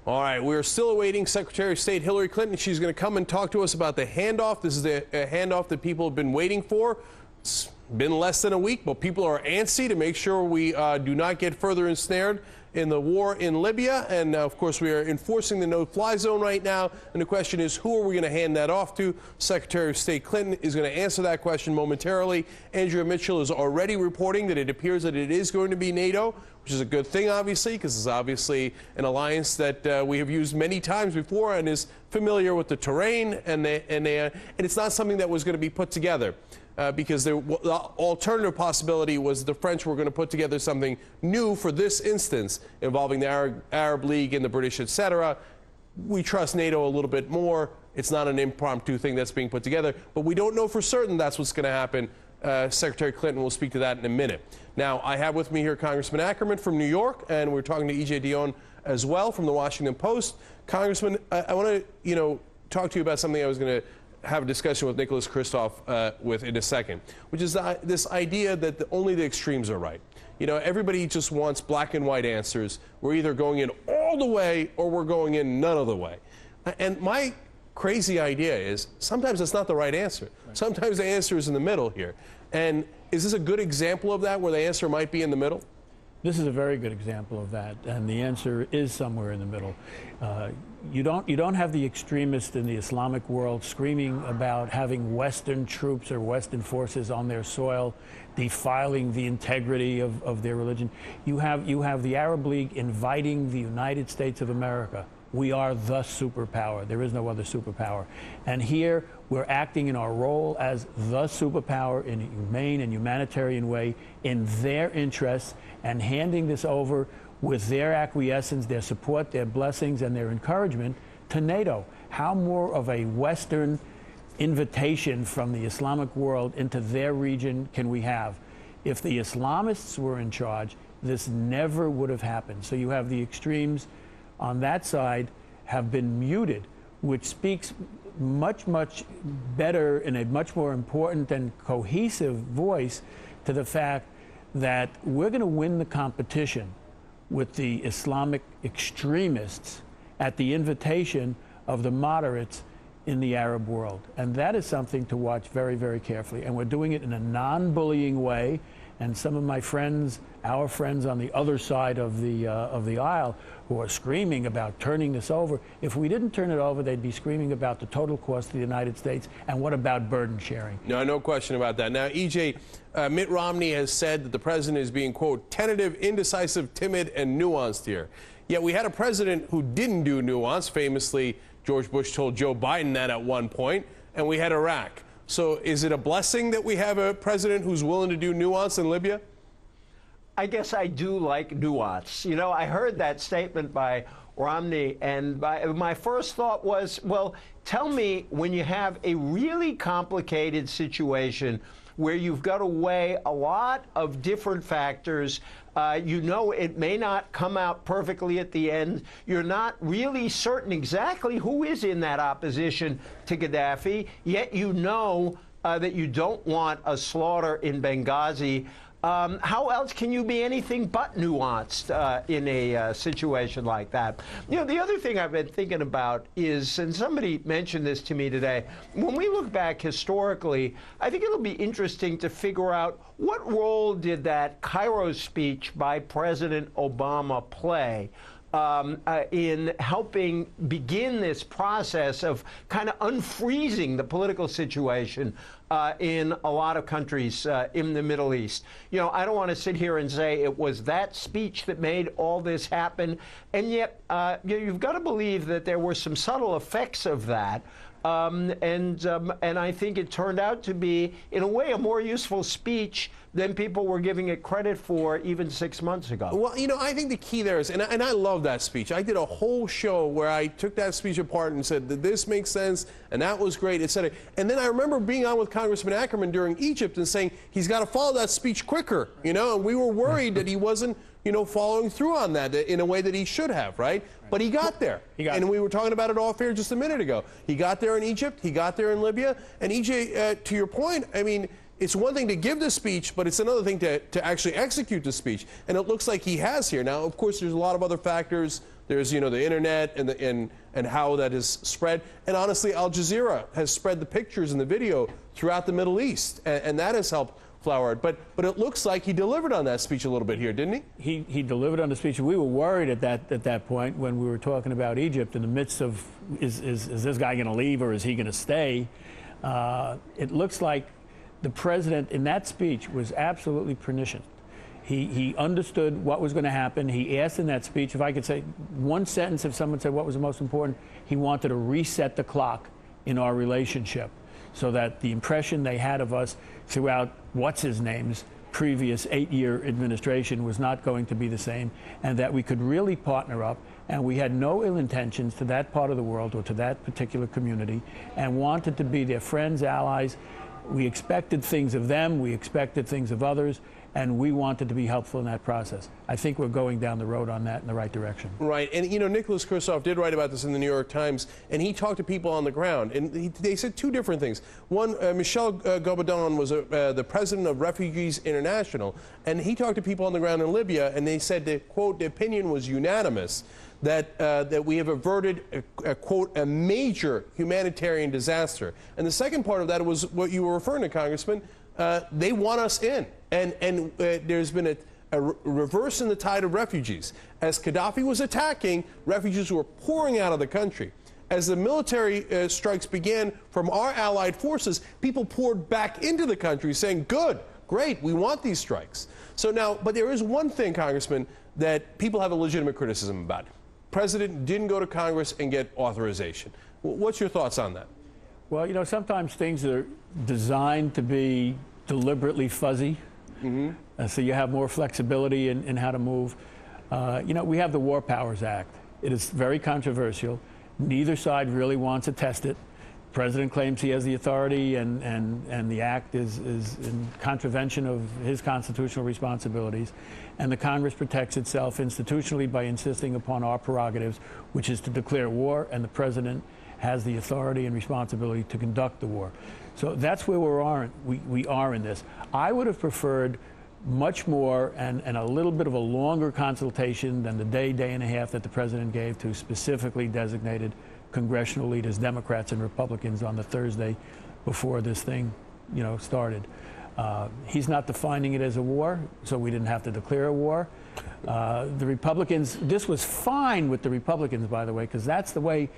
All right, we're still awaiting Secretary of State Hillary Clinton. She's going to come and talk to us about the handoff. This is a handoff that people have been waiting for. It's been less than a week, but people are antsy to make sure we do not get further ensnared in the war in Libya. And of course, we are enforcing the no-fly zone right now. And the question is, who are we going to hand that off to? Secretary of State Clinton is going to answer that question momentarily. Andrea Mitchell is already reporting that it appears that it is going to be NATO, which is a good thing, obviously, because it's obviously an alliance that we have used many times before and is familiar with the terrain. And it's not something that was going to be put together. Because the alternative possibility was the French were going to put together something new for this instance involving the Arab League and the British, etc. We trust NATO a little bit more. It's not an impromptu thing that's being put together, but we don't know for certain that's what's going to happen. Secretary Clinton will speak to that in a minute. Now, I have with me here Congressman Ackerman from New York, and we're talking to E.J. Dionne as well from the Washington Post. Congressman, I want to, talk to you about something I was going to have a discussion with Nicholas Kristof with in a second, which is this idea that only the extremes are right. Everybody just wants black and white answers. We're either going in all the way or we're going in none of the way. And my crazy idea is sometimes that's not the right answer. Sometimes the answer is in the middle here. And is this a good example of that, where the answer might be in the middle? This is a very good example of that, and the answer is somewhere in the middle. You don't have the extremists in the Islamic world screaming about having Western troops or Western forces on their soil, defiling the integrity of their religion. You have the Arab League inviting the United States of America. We are the superpower. There is no other superpower. And here we're acting in our role as the superpower in a humane and humanitarian way in their interests, and handing this over with their acquiescence, their support, their blessings, and their encouragement to NATO. How more of a Western invitation from the Islamic world into their region can we have? If the Islamists were in charge, this never would have happened. So you have the extremes on that side have been muted, which speaks much, much better in a much more important and cohesive voice to the fact that we're going to win the competition with the Islamic extremists at the invitation of the moderates in the Arab world. And that is something to watch very, very carefully. And we're doing it in a non-bullying way. And some of my friends, our friends on the other side of the aisle, who are screaming about turning this over, if we didn't turn it over, they'd be screaming about the total cost to the United States. And what about burden sharing? No question about that. Now, E.J., Mitt Romney has said that the president is being, quote, tentative, indecisive, timid, and nuanced here. Yet we had a president who didn't do nuance. Famously, George Bush told Joe Biden that at one point, and we had Iraq. So is it a blessing that we have a president who's willing to do nuance in Libya? I guess I do like nuance. I heard that statement by Romney, and my first thought was, well, tell me, when you have a really complicated situation where you've got to weigh a lot of different factors, it may not come out perfectly at the end. You're not really certain exactly who is in that opposition to Gaddafi, yet that you don't want a slaughter in Benghazi. How else can you be anything but nuanced in a situation like that? The other thing I've been thinking about is, and somebody mentioned this to me today, when we look back historically, I think it'll be interesting to figure out what role did that Cairo speech by President Obama play in helping begin this process of kind of unfreezing the political situation in a lot of countries in the Middle East. I don't want to sit here and say it was that speech that made all this happen, and yet you've got to believe that there were some subtle effects of that. And I think it turned out to be, in a way, a more useful speech than people were giving it credit for even 6 months ago. Well, I think the key there is, and I love that speech. I did a whole show where I took that speech apart and said that this makes sense, and that was great, etc. And then I remember being on with Congressman Ackerman during Egypt and saying he's got to follow that speech quicker, and we were worried that he wasn't, following through on that in a way that he should have, right? But he got there. And we were talking about it off air just a minute ago. He got there in Egypt. He got there in Libya. And EJ, to your point, I mean, it's one thing to give the speech, but it's another thing to actually execute the speech. And it looks like he has here. Now, of course, there's a lot of other factors There's, the internet and how that is spread. And honestly, Al Jazeera has spread the pictures and the video throughout the Middle East, and that has helped flower it. But it looks like he delivered on that speech a little bit here, didn't he? He delivered on the speech. We were worried at that point when we were talking about Egypt in the midst of is this guy going to leave or is he going to stay? It looks like the president in that speech was absolutely pernicious. He understood what was going to happen. He asked in that speech, if I could say one sentence, if someone said what was the most important, he wanted to reset the clock in our relationship so that the impression they had of us throughout what's-his-name's previous 8-year administration was not going to be the same, and that we could really partner up, and we had no ill intentions to that part of the world or to that particular community, and wanted to be their friends, allies. We expected things of them, we expected things of others, and we wanted to be helpful in that process. I think we're going down the road on that in the right direction. Right, and Nicholas Kristof did write about this in the New York Times, and he talked to people on the ground, and they said two different things. One, Michel Gobadon was the president of Refugees International, and he talked to people on the ground in Libya, and they said that, quote, the opinion was unanimous that we have averted, quote, a major humanitarian disaster. And the second part of that was what you were referring to, Congressman. They want us in. And there's been a reverse in the tide of refugees. As Gaddafi was attacking, refugees were pouring out of the country. As the military strikes began from our allied forces, people poured back into the country saying, good, great, we want these strikes. So now, but there is one thing, Congressman, that people have a legitimate criticism about. President didn't go to Congress and get authorization. What's your thoughts on that? Well, sometimes things are designed to be deliberately fuzzy. So you have more flexibility in how to move. We have the War Powers Act. It is very controversial. Neither side really wants to test it. The president claims he has the authority, and the act is in contravention of his constitutional responsibilities. And the Congress protects itself institutionally by insisting upon our prerogatives, which is to declare war, and the president has the authority and responsibility to conduct the war. So that's where we are in this. I would have preferred much more and a little bit of a longer consultation than the day and a half that the president gave to specifically designated congressional leaders, Democrats and Republicans, on the Thursday before this thing, started. He's not defining it as a war, so we didn't have to declare a war. The Republicans, this was fine with the Republicans, by the way, because that's the way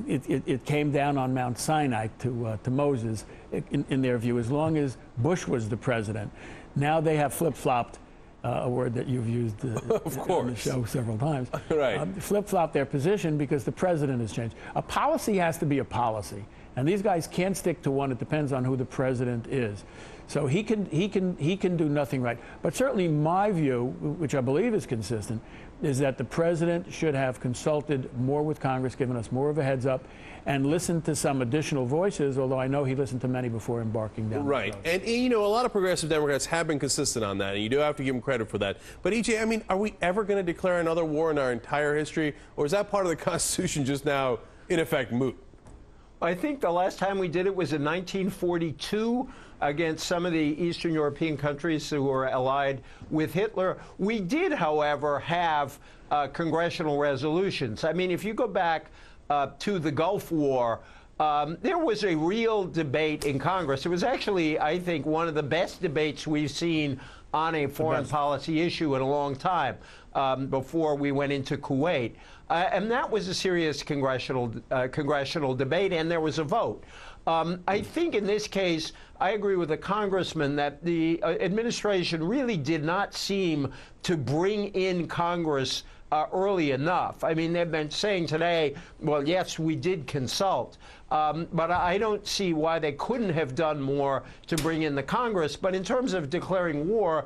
it came down on Mount Sinai to Moses, in their view, as long as Bush was the president. Now they have flip-flopped, a word that you've used on the show several times. Right. Flip-flopped their position because the president has changed. A policy has to be a policy, and these guys can't stick to one. It depends on who the president is. So he can do nothing right. But certainly my view, which I believe is consistent, is that the president should have consulted more with Congress, given us more of a heads up, and listened to some additional voices, although I know he listened to many before embarking down the road. And a lot of progressive Democrats have been consistent on that, and you do have to give them credit for that. But EJ, are we ever going to declare another war in our entire history, or is that part of the Constitution just now, in effect, moot? I think the last time we did it was in 1942 against some of the Eastern European countries who were allied with Hitler. We did, however, have congressional resolutions. If you go back to the Gulf War, there was a real debate in Congress. It was actually, I think, one of the best debates we've seen on a foreign policy issue in a long time, before we went into Kuwait. And that was a serious congressional debate, and there was a vote. I think in this case, I agree with the congressman that the administration really did not seem to bring in Congress early enough. They've been saying today, well, yes, we did consult, but I don't see why they couldn't have done more to bring in the Congress. But in terms of declaring war,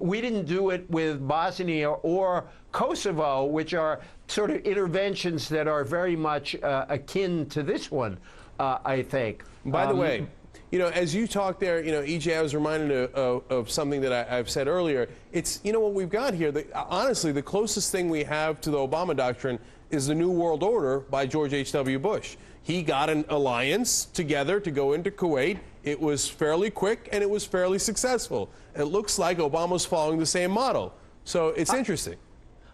we didn't do it with Bosnia or Kosovo, which are sort of interventions that are very much akin to this one, I think. By the way, as you talk there, EJ, I was reminded of something that I've said earlier. It's, what we've got here, honestly, the closest thing we have to the Obama doctrine is the New World Order by George H.W. Bush. He got an alliance together to go into Kuwait. It was fairly quick, and it was fairly successful. It looks like Obama's following the same model. So it's interesting.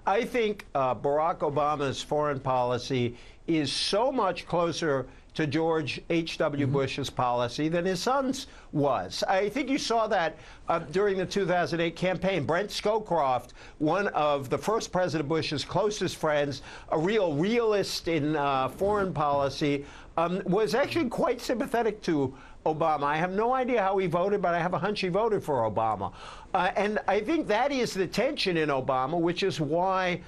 I think Barack Obama's foreign policy is so much closer to George H.W. Bush's policy than his son's was. I think you saw that during the 2008 campaign. Brent Scowcroft, one of the first President Bush's closest friends, a real realist in foreign policy, was actually quite sympathetic to Obama. I have no idea how he voted, but I have a hunch he voted for Obama. And I think that is the tension in Obama, which is why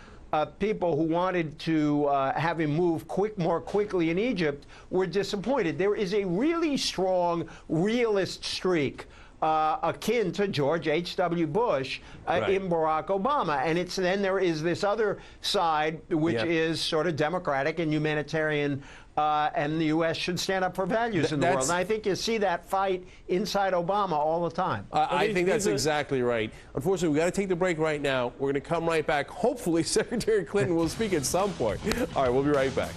people who wanted to have him move more quickly in Egypt were disappointed. There is a really strong realist streak akin to George H.W. Bush in Barack Obama. And then there is this other side, which is sort of democratic and humanitarian, and the U.S. should stand up for values in the world. And I think you see that fight inside Obama all the time. I think that's exactly right. Unfortunately, we've got to take the break right now. We're going to come right back. Hopefully, Secretary Clinton will speak at some point. All right, we'll be right back.